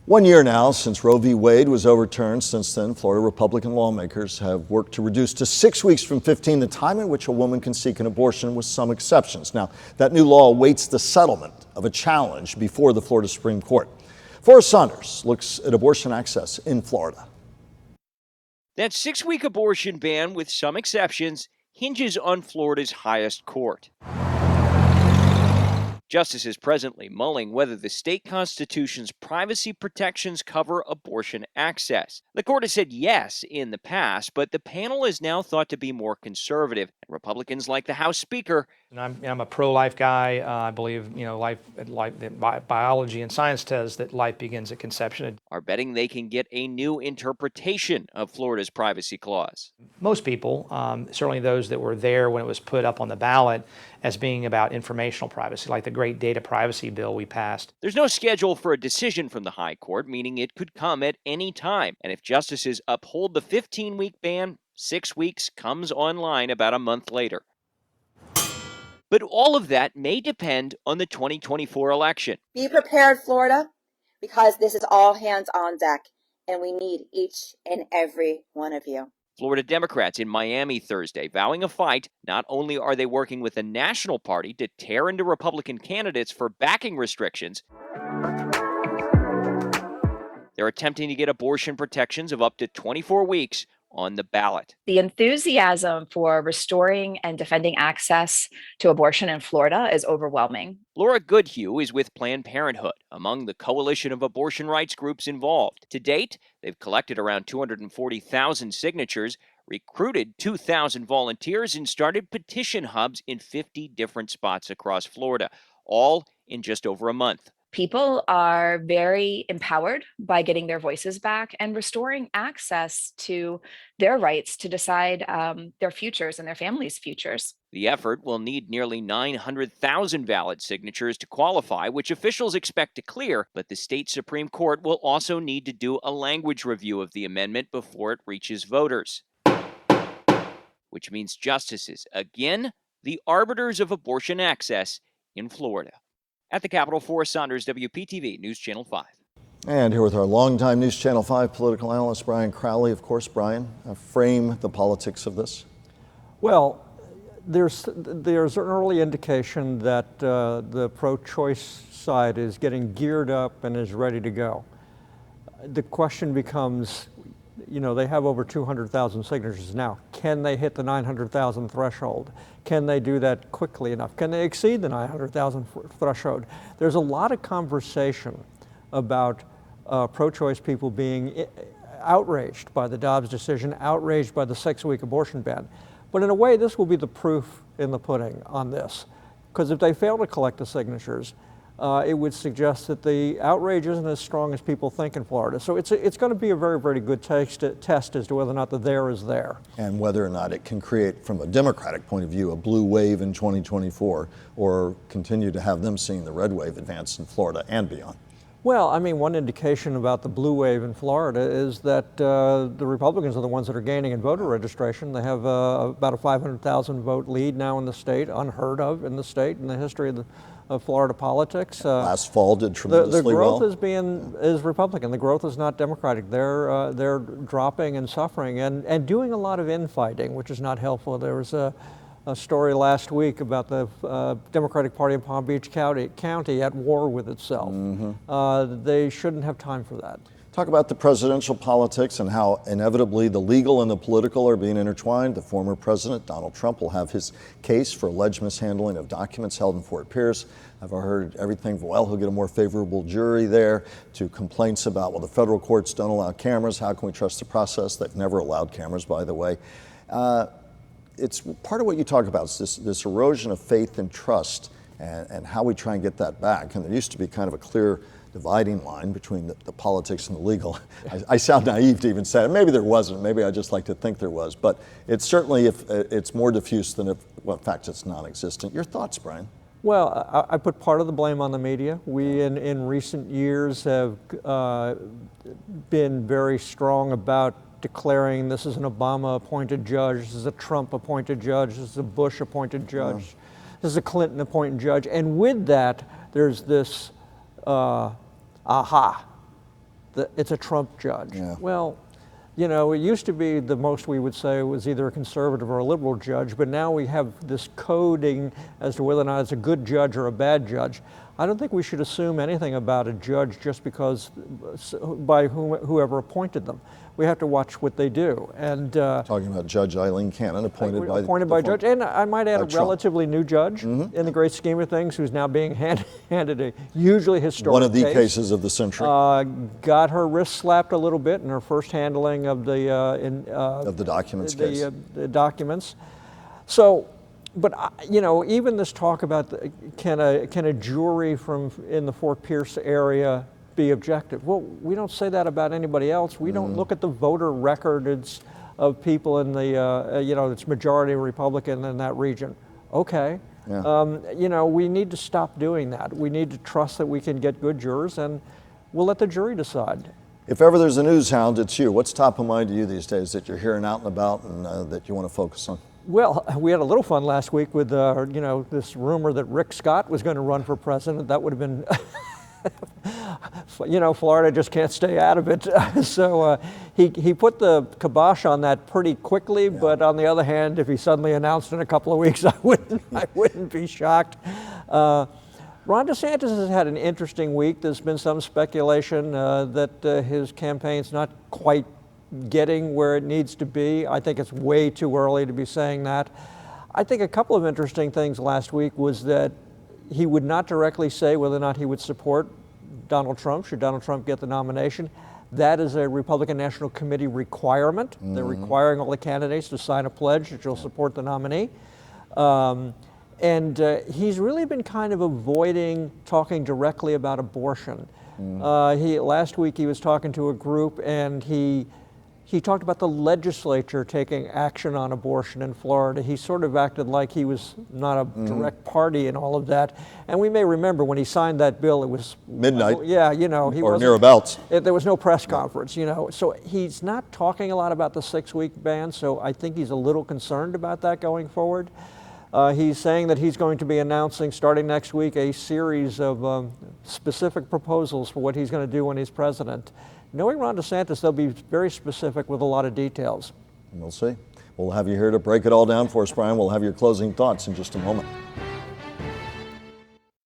1 year now since Roe v. Wade was overturned. Since then, Florida Republican lawmakers have worked to reduce to 6 weeks from 15 the time in which a woman can seek an abortion, with some exceptions. Now, that new law awaits the settlement of a challenge before the Florida Supreme Court. Forrest Saunders looks at abortion access in Florida. That 6-week abortion ban, with some exceptions, hinges on Florida's highest court. Justices presently mulling whether the state constitution's privacy protections cover abortion access. The court has said yes in the past, but the panel is now thought to be more conservative. And Republicans like the House Speaker. And I'm a pro-life guy. I believe, biology and science says that life begins at conception. Are betting they can get a new interpretation of Florida's privacy clause. Most people, certainly those that were there when it was put up on the ballot, as being about informational privacy, like the great data privacy bill we passed. There's no schedule for a decision from the High Court, meaning it could come at any time. And if justices uphold the 15-week ban, 6 weeks comes online about a month later. But all of that may depend on the 2024 election. Be prepared, Florida, because this is all hands on deck, and we need each and every one of you. Florida Democrats in Miami Thursday vowing a fight. Not only are they working with the national party to tear into Republican candidates for backing restrictions, they're attempting to get abortion protections of up to 24 weeks on the ballot. The enthusiasm for restoring and defending access to abortion in Florida is overwhelming. Laura Goodhue is with Planned Parenthood, among the coalition of abortion rights groups involved. To date, they've collected around 240,000 signatures, recruited 2,000 volunteers, and started petition hubs in 50 different spots across Florida, all in just over a month. People are very empowered by getting their voices back and restoring access to their rights to decide their futures and their families' futures. The effort will need nearly 900,000 valid signatures to qualify, which officials expect to clear, but the state Supreme Court will also need to do a language review of the amendment before it reaches voters. Which means justices, again, the arbiters of abortion access in Florida. At the Capitol, Forrest Saunders, WPTV News Channel 5. And here with our longtime News Channel 5 political analyst, Brian Crowley. Of course, Brian, frame the politics of this. Well, there's an early indication that the pro-choice side is getting geared up and is ready to go. The question becomes, they have over 200,000 signatures now. Can they hit the 900,000 threshold? Can they do that quickly enough? Can they exceed the 900,000 threshold? There's a lot of conversation about pro-choice people being outraged by the Dobbs decision, outraged by the 6-week abortion ban. But in a way, this will be the proof in the pudding on this. Because if they fail to collect the signatures, it would suggest that the outrage isn't as strong as people think in Florida. So it's going to be a very, very good test as to whether or not the there is there. And whether or not it can create, from a Democratic point of view, a blue wave in 2024, or continue to have them seeing the red wave advance in Florida and beyond. Well, I mean, one indication about the blue wave in Florida is that the Republicans are the ones that are gaining in voter registration. They have about a 500,000 vote lead now in the state, unheard of in the state in the history of Florida politics. Last fall did tremendously well. The growth is Republican. The growth is not Democratic. They're dropping and suffering and doing a lot of infighting, which is not helpful. There was a story last week about the Democratic Party in Palm Beach County at war with itself. Mm-hmm. They shouldn't have time for that. Talk about the presidential politics and how inevitably the legal and the political are being intertwined. The former president, Donald Trump, will have his case for alleged mishandling of documents held in Fort Pierce. I've heard everything from, well, he'll get a more favorable jury there, to complaints about, well, the federal courts don't allow cameras. How can we trust the process? They've never allowed cameras, by the way. It's part of what you talk about, is this erosion of faith and trust, and how we try and get that back. And there used to be kind of a clear dividing line between the politics and the legal. I sound naive to even say it. Maybe there wasn't. Maybe I just like to think there was. But it's certainly, if it's more diffuse than well, in fact, it's non-existent. Your thoughts, Brian? Well, I put part of the blame on the media. We, in recent years, have been very strong about declaring this is an Obama-appointed judge, this is a Trump-appointed judge, this is a Bush-appointed judge, this is a Clinton-appointed judge. And with that, there's this aha. it's a Trump judge. Yeah. Well, you know, it used to be the most we would say was either a conservative or a liberal judge, but now we have this coding as to whether or not it's a good judge or a bad judge. I don't think we should assume anything about a judge just because by whoever appointed them. We have to watch what they do. And Talking about Judge Eileen Cannon, appointed by judge, and I might add a Trump. relatively new judge in the great scheme of things, who's now being handed a hugely historic one of the case. cases of the century. Got her wrist slapped a little bit in her first handling of the of the documents case. the documents. So, but you know, even this talk about can a jury from in the Fort Pierce area be objective? Well, we don't say that about anybody else. We don't look at the voter records of people in the you know, it's majority Republican in that region. Okay. Yeah. You know, we need to stop doing that. We need to trust that we can get good jurors, and we'll let the jury decide. If ever there's a news hound, it's you. What's top of mind to you these days that you're hearing out and about and that you want to focus on? Well, we had a little fun last week with, you know, this rumor that Rick Scott was going to run for president. That would have been, you know, Florida just can't stay out of it. So he put the kibosh on that pretty quickly. Yeah. But on the other hand, if he suddenly announced in a couple of weeks, I wouldn't be shocked. Ron DeSantis has had an interesting week. There's been some speculation that his campaign's not quite getting where it needs to be. I think it's way too early to be saying that. I think a couple of interesting things last week was that he would not directly say whether or not he would support Donald Trump, should Donald Trump get the nomination. That is a Republican National Committee requirement. They're requiring all the candidates to sign a pledge that you'll support the nominee. And he's really been kind of avoiding talking directly about abortion. Last week he was talking to a group, and he talked about the legislature taking action on abortion in Florida. He sort of acted like he was not a direct party in all of that. And we may remember when he signed that bill, it was midnight. Yeah, you know, he or nearabouts. There was no press conference, you know. So he's not talking a lot about the 6-week ban. So I think he's a little concerned about that going forward. He's saying that he's going to be announcing, starting next week, a series of specific proposals for what he's going to do when he's president. Knowing Ron DeSantis, they'll be very specific with a lot of details. We'll see. We'll have you here to break it all down for us, Brian. We'll have your closing thoughts in just a moment.